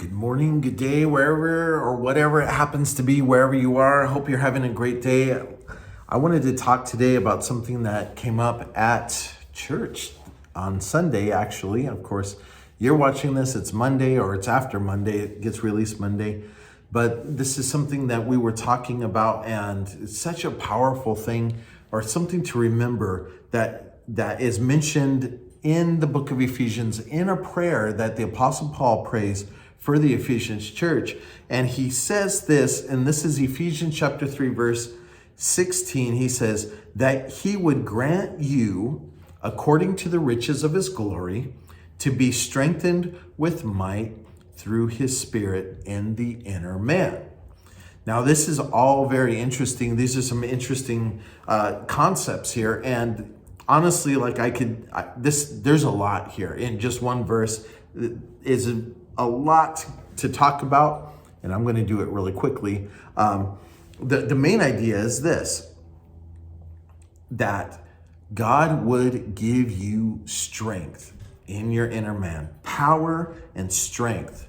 Good morning, good day, wherever or whatever it happens to be, wherever you are. I hope you're having a great day. I wanted to talk today about something that came up at church on Sunday, actually. Of course, you're watching this, it's Monday or it's after Monday, it gets released Monday. But this is something that we were talking about, and it's such a powerful thing, or something to remember that is mentioned in the book of Ephesians in a prayer that the Apostle Paul prays for the Ephesians church. And he says this, and this is Ephesians chapter 3, verse 16. He says that he would grant you, according to the riches of his glory, to be strengthened with might through his Spirit in the inner man. Now, this is all very interesting. These are some interesting concepts here. And honestly, there's a lot here in just one verse. Is a lot to talk about, and I'm going to do it really quickly. The main idea is this, that God would give you strength in your inner man, power and strength,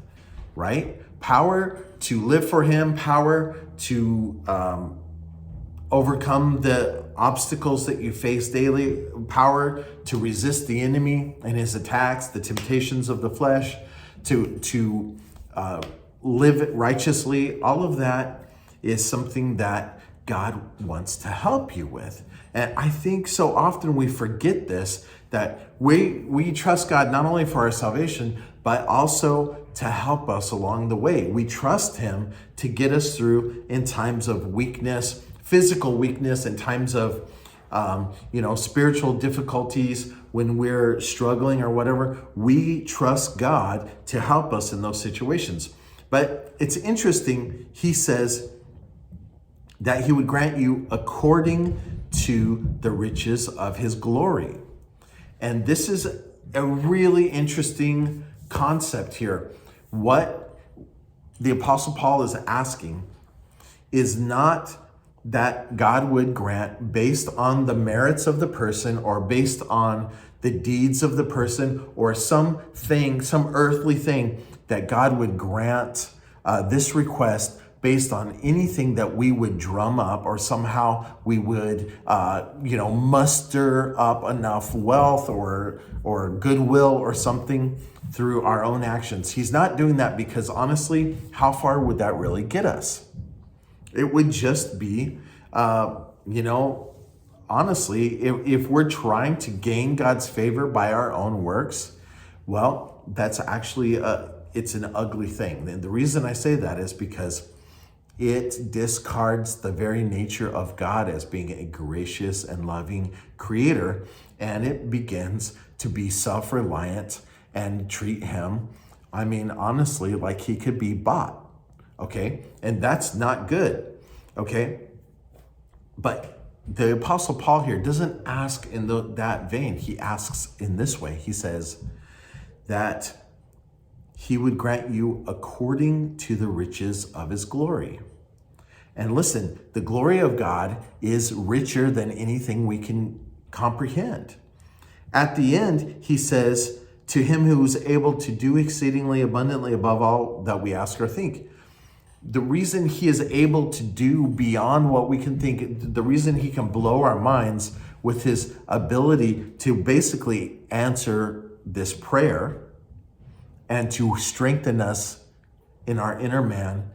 right? Power to live for him, power to overcome the obstacles that you face daily, power to resist the enemy and his attacks, the temptations of the flesh, to live righteously. All of that is something that God wants to help you with. And I think so often we forget this, that we trust God not only for our salvation, but also to help us along the way. We trust him to get us through in times of weakness, physical weakness, in times of spiritual difficulties, when we're struggling or whatever. We trust God to help us in those situations. But it's interesting, he says that he would grant you according to the riches of his glory. And this is a really interesting concept here. What the Apostle Paul is asking is not that God would grant based on the merits of the person, or based on the deeds of the person, or some earthly thing, that God would grant this request based on anything that we would drum up, or somehow we would muster up enough wealth or goodwill or something through our own actions. He's not doing that, because honestly, how far would that really get us? It would just be, honestly, if we're trying to gain God's favor by our own works, well, that's actually, it's an ugly thing. And the reason I say that is because it discards the very nature of God as being a gracious and loving creator, and it begins to be self-reliant and treat him, honestly, like he could be bought. Okay, and that's not good. Okay, but the Apostle Paul here doesn't ask in that vein. He asks in this way. He says that he would grant you according to the riches of his glory. And listen, the glory of God is richer than anything we can comprehend. At the end, he says, to him who is able to do exceedingly abundantly above all that we ask or think. The reason he is able to do beyond what we can think, the reason he can blow our minds with his ability to basically answer this prayer and to strengthen us in our inner man,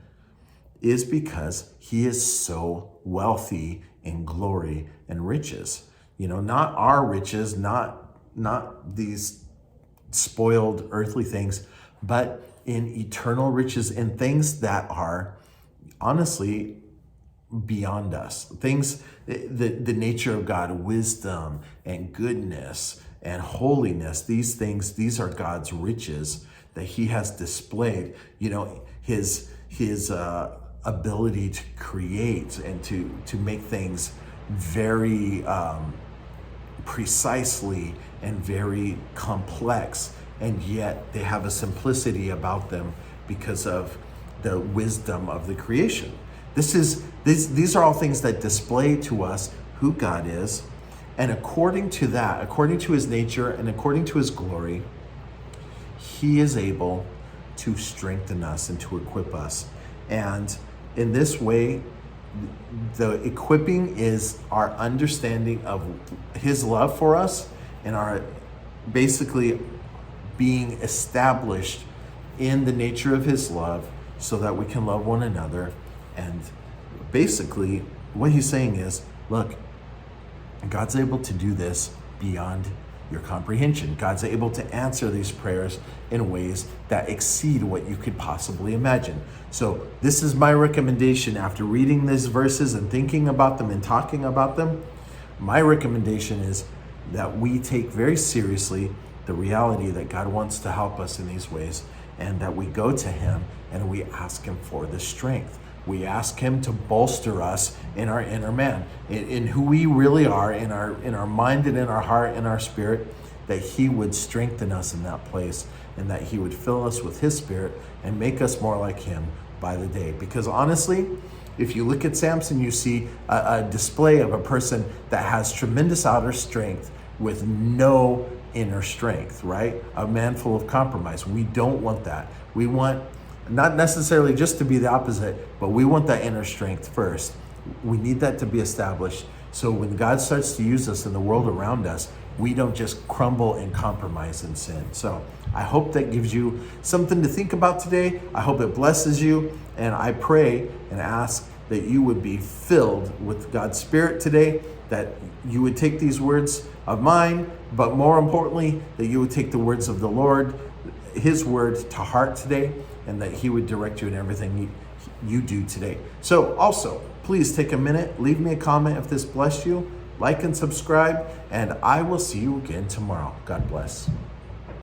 is because he is so wealthy in glory and riches. Not our riches, not these spoiled earthly things, but in eternal riches, in things that are honestly beyond us. Things, the nature of God, wisdom and goodness and holiness, these things, these are God's riches that he has displayed. His ability to create and to make things very precisely and very complex, and yet they have a simplicity about them because of the wisdom of the creation. These are all things that display to us who God is, and according to that, according to his nature and according to his glory, he is able to to strengthen us and to equip us. And in this way, the equipping is our understanding of his love for us and our basically being established in the nature of his love so that we can love one another. And basically what he's saying is, look, God's able to do this beyond your comprehension. God's able to answer these prayers in ways that exceed what you could possibly imagine. So this is my recommendation after reading these verses and thinking about them and talking about them. My recommendation is that we take very seriously the reality that God wants to help us in these ways, and that we go to him and we ask him for the strength. We ask him to bolster us in our inner man, in who we really are, in our mind and in our heart and our spirit, that he would strengthen us in that place, and that he would fill us with his spirit and make us more like him by the day. Because honestly, if you look at Samson, you see a display of a person that has tremendous outer strength with no inner strength, right? A man full of compromise. We don't want that. We want not necessarily just to be the opposite, but we want that inner strength first. We need that to be established. So when God starts to use us in the world around us, we don't just crumble and compromise in sin. So I hope that gives you something to think about today. I hope it blesses you. And I pray and ask that you would be filled with God's Spirit today, that you would take these words of mine, but more importantly, that you would take the words of the Lord, his word, to heart today, and that he would direct you in everything you do today. So also, please take a minute, leave me a comment if this blessed you, like and subscribe, and I will see you again tomorrow. God bless.